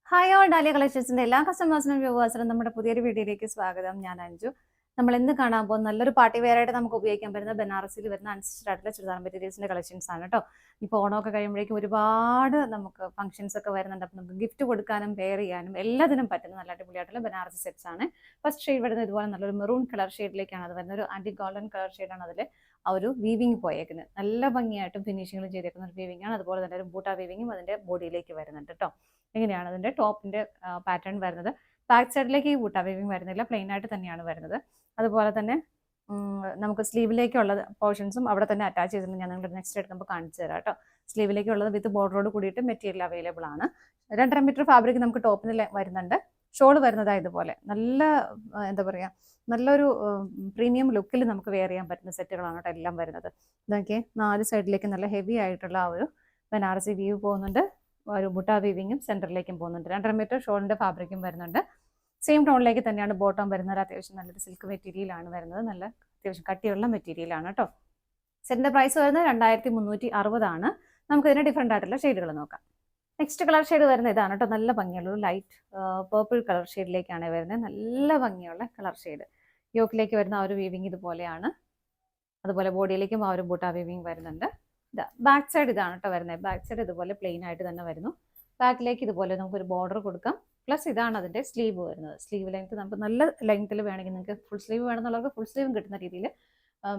Hi all dahlia കളക്ഷൻസിന്റെ എല്ലാ കസ്റ്റമേഴ്സിനും വ്യൂവേഴ്സിനും നമ്മുടെ പുതിയൊരു വീഡിയോയിലേക്ക് സ്വാഗതം. ഞാൻ അഞ്ജു. നമ്മൾ ഇന്ന് കാണാൻ പോകുന്ന നല്ലൊരു പാർട്ടി വെയർ ആയിട്ട് നമുക്ക് ഉപയോഗിക്കാൻ പറ്റുന്ന ബനാറസിൽ വരുന്ന അൺസ്റ്റിച്ച്ഡ് ആയിട്ടുള്ള ചുരിദാർ മെറ്റീരിയൽസിന്റെ കളക്ഷൻസ് ആണ് കേട്ടോ. ഇപ്പോൾ ഓണമൊക്കെ കഴിയുമ്പോഴേക്കും ഒരുപാട് നമുക്ക് ഫംഗ്ഷൻസ് ഒക്കെ വരുന്നുണ്ട്. അപ്പം നമുക്ക് ഗിഫ്റ്റ് കൊടുക്കാനും വെയർ ചെയ്യാനും എല്ലാത്തിനും പറ്റുന്ന നല്ല അടിപൊളിയായിട്ടുള്ള ബനാറസി സെറ്റ്സ് ആണ്. ഫസ്റ്റ് ഷെയ്ഡ് വരുന്നത് ഇതുപോലെ നല്ലൊരു മെറൂൺ കളർ ഷെയ്ഡിലേക്കാണ് അത് വരുന്നത്. ഒരു ആന്റി ഗോൾഡൻ കളർ ഷെയ്ഡാണ് അതിൽ ആ ഒരു വീവിങ് പോയേക്കുന്നത്. നല്ല ഭംഗിയായിട്ടും ഫിനിഷിംഗിലും ചെയ്തേക്കുന്ന ഒരു വീവിംഗ് ആണ്. അതുപോലെ തന്നെ ഒരു ബൂട്ട വീവിങ്ങും അതിന്റെ ബോഡിയിലേക്ക് വരുന്നുണ്ട് കേട്ടോ. ഇങ്ങനെയാണ് അതിന്റെ ടോപ്പിന്റെ പാറ്റേൺ വരുന്നത്. ബാക്ക് സൈഡിലേക്ക് ഈ ബൂട്ട വീവിങ് വരുന്നില്ല, പ്ലെയിൻ ആയിട്ട് തന്നെയാണ് വരുന്നത്. അതുപോലെ തന്നെ നമുക്ക് സ്ലീവിലേക്കുള്ള പോർഷൻസും അവിടെ തന്നെ അറ്റാച്ച് ചെയ്തിട്ടുണ്ട്. ഞാൻ നിങ്ങൾ നെക്സ്റ്റ് എടുക്കുമ്പോൾ കാണിച്ചു തരാം കേട്ടോ. സ്ലീവിലേക്കുള്ളത് വിത്ത് ബോർഡറോട് കൂടിയിട്ട് മെറ്റീരിയൽ അവൈലബിൾ ആണ്. 2.5 മീറ്റർ ഫാബ്രിക് നമുക്ക് ടോപ്പിന് വരുന്നുണ്ട്. ഷോൾ വരുന്നത് ഇതുപോലെ നല്ല എന്താ പറയുക, നല്ലൊരു പ്രീമിയം ലുക്കിൽ നമുക്ക് വെയർ ചെയ്യാൻ പറ്റുന്ന സെറ്റുകളാണ് കേട്ടോ എല്ലാം വരുന്നത്. ഇതൊക്കെ 4 സൈഡിലേക്ക് നല്ല ഹെവി ആയിട്ടുള്ള ആ ഒരു ബനാറസി വ്യൂ പോകുന്നുണ്ട്. ഒരു ബുട്ട വീവിങ്ങും സെന്ററിലേക്കും പോകുന്നുണ്ട്. 2.5 മീറ്റർ ഷോളിന്റെ ഫാബ്രിക്കും വരുന്നുണ്ട്. സെയിം ടോണിലേക്ക് തന്നെയാണ് ബോട്ടം വരുന്നത്. അത്യാവശ്യം നല്ലൊരു സിൽക്ക് മെറ്റീരിയലാണ് വരുന്നത്. നല്ല അത്യാവശ്യം കട്ടിയുള്ള മെറ്റീരിയലാണ് കേട്ടോ. സെറ്റിന്റെ പ്രൈസ് വരുന്നത് 2360 ആണ്. നമുക്ക് ഇതിന് ഡിഫറെന്റ് ആയിട്ടുള്ള ഷെയ്ഡുകൾ നോക്കാം. നെക്സ്റ്റ് കളർ ഷെയ്ഡ് വരുന്നത് ഇതാണ് കേട്ടോ. നല്ല ഭംഗിയുള്ള ഒരു ലൈറ്റ് പേർപ്പിൾ കളർ ഷെയ്ഡിലേക്കാണ് വരുന്നത്. നല്ല ഭംഗിയുള്ള കളർ ഷെയ്ഡ്. യോക്കിലേക്ക് വരുന്ന ആ ഒരു വീവിങ് ഇതുപോലെയാണ്. അതുപോലെ ബോഡിയിലേക്കും ആ ഒരു ബൂട്ട വീവിങ് വരുന്നുണ്ട്. ബാക്ക് സൈഡ് ഇതാണ് കേട്ടോ വരുന്നത്. ബാക്ക് സൈഡ് ഇതുപോലെ പ്ലെയിൻ ആയിട്ട് തന്നെ വരുന്നു. ബാക്കിലേക്ക് ഇതുപോലെ നമുക്കൊരു ബോർഡർ കൊടുക്കാം. പ്ലസ് ഇതാണ് അതിന്റെ സ്ലീവ് വരുന്നത്. സ്ലീവ് ലെങ്ത് നമുക്ക് നല്ല ലെങ്ത്തിൽ വേണമെങ്കിൽ നിങ്ങൾക്ക് ഫുൾ സ്ലീവ് വേണമെന്നുള്ളവർക്ക് ഫുൾ സ്ലീവും കിട്ടുന്ന രീതിയിൽ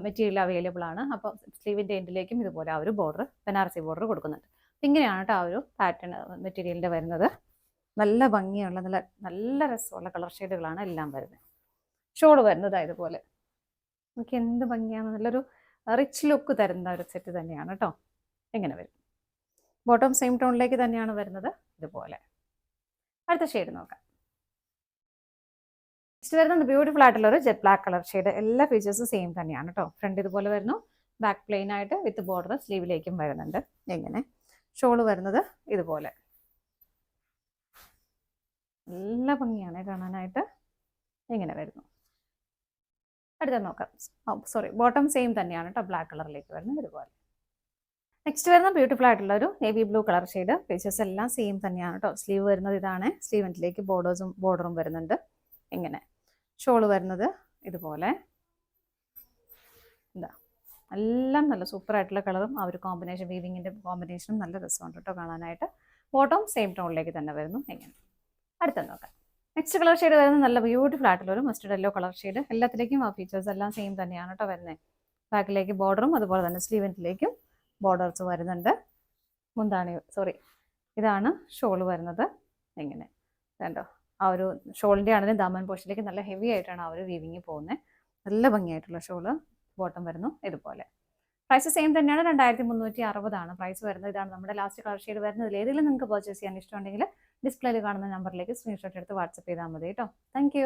മെറ്റീരിയൽ അവൈലബിൾ ആണ്. അപ്പോൾ സ്ലീവിന്റെ എൻഡിലേക്കും ഇതുപോലെ ആ ഒരു ബോർഡർ, ബനാറസി ബോർഡർ കൊടുക്കുന്നുണ്ട്. ഇങ്ങനെയാണ് കേട്ടോ ആ ഒരു പാറ്റേൺ മെറ്റീരിയലിന്റെ വരുന്നത്. നല്ല ഭംഗിയുള്ള നല്ല നല്ല രസമുള്ള കളർ ഷെയ്ഡുകളാണ് എല്ലാം വരുന്നത്. ഷോൾ വരുന്നത് ഇതുപോലെ നമുക്ക് എന്ത് ഭംഗിയാണ്, നല്ലൊരു റിച്ച് ലുക്ക് തരുന്ന ഒരു സെറ്റ് തന്നെയാണ് കേട്ടോ. എങ്ങനെ വരും? ബോട്ടം സെയിം ടോണിലേക്ക് തന്നെയാണ് വരുന്നത് ഇതുപോലെ. അടുത്ത ഷെയ്ഡ് നോക്കാം. നെക്സ്റ്റ് വരുന്നത് ബ്യൂട്ടിഫുൾ ആയിട്ടുള്ള ഒരു ജെറ്റ് ബ്ലാക്ക് കളർ ഷെയ്ഡ്. എല്ലാ ഫീച്ചേഴ്സും സെയിം തന്നെയാണ് കേട്ടോ. ഫ്രണ്ട് ഇതുപോലെ വരുന്നു, ബാക്ക് പ്ലെയിൻ ആയിട്ട് വിത്ത് ബോർഡർ സ്ലീവിലേക്കും വരുന്നുണ്ട്. എങ്ങനെ ഷോൾ വരുന്നത് ഇതുപോലെ. നല്ല ഭംഗിയാണ് കാണാനായിട്ട്. എങ്ങനെ വരുന്നു? അടുത്ത നോക്കാം. സോറി, ബോട്ടം സെയിം തന്നെയാണ് കേട്ടോ. ബ്ലാക്ക് കളറിലേക്ക് വരുന്നത് ഇതുപോലെ. നെക്സ്റ്റ് വരുന്ന ബ്യൂട്ടിഫുൾ ആയിട്ടുള്ള ഒരു navy blue colour shade. Features എല്ലാം സെയിം തന്നെയാണ് കേട്ടോ. സ്ലീവ് വരുന്നത് ഇതാണ്. സ്ലീവ് എൻഡിലേക്ക് ബോർഡറും വരുന്നുണ്ട്. ഇങ്ങനെ ഷോൾ വരുന്നത് ഇതുപോലെ. എന്താ എല്ലാം നല്ല സൂപ്പർ ആയിട്ടുള്ള കളറും ആ ഒരു കോമ്പിനേഷൻ, വീവിങ്ങിന്റെ കോമ്പിനേഷനും നല്ല രസമുണ്ട് കേട്ടോ കാണാനായിട്ട്. ബോട്ടം സെയിം ടോണിലേക്ക് തന്നെ വരുന്നു. എങ്ങനെ അടുത്ത നോക്കാം. നെക്സ്റ്റ് കളർ ഷെയ്ഡ് വരുന്നത് നല്ല ബ്യൂട്ടിഫുൾ ആയിട്ടുള്ള ഒരു മസ്റ്റർഡ് യെല്ലോ കളർ ഷെയ്ഡ്. എല്ലാത്തിലേക്കും ആ ഫീച്ചേഴ്സ് എല്ലാം സെയിം തന്നെയാണ് കേട്ടോ വരുന്നത്. ബാക്കിലേക്ക് ബോർഡറും അതുപോലെ തന്നെ സ്ലീവെന്റിലേക്കും ബോർഡേഴ്സ് വരുന്നുണ്ട്. ഇതാണ് ഷോൾ വരുന്നത്. എങ്ങനെ കണ്ടോ, ആ ഒരു ഷോളിൻ്റെ ആണെങ്കിലും ദാമൻ പോർഷനിലേക്ക് നല്ല ഹെവി ആയിട്ടാണ് ആ ഒരു വീവിങ് പോകുന്നത്. നല്ല ഭംഗിയായിട്ടുള്ള ഷോള്. ബോട്ടം വരുന്നു ഇതുപോലെ. പ്രൈസ് സെയിം തന്നെയാണ്. 2360 ആണ് പ്രൈസ് വരുന്നത്. ഇതാണ് നമ്മുടെ ലാസ്റ്റ് കളർ ഷെയ്ഡ് വരുന്നത്. ഏതെങ്കിലും നിങ്ങൾക്ക് പർച്ചേസ് ചെയ്യാൻ ഇഷ്ടമുണ്ടെങ്കിൽ ഡിസ്പ്ലേയിൽ കാണുന്ന നമ്പറിലേക്ക് സ്ക്രീൻഷോട്ട് എടുത്ത് വാട്സപ്പ് ചെയ്താൽ മതി കേട്ടോ. താങ്ക്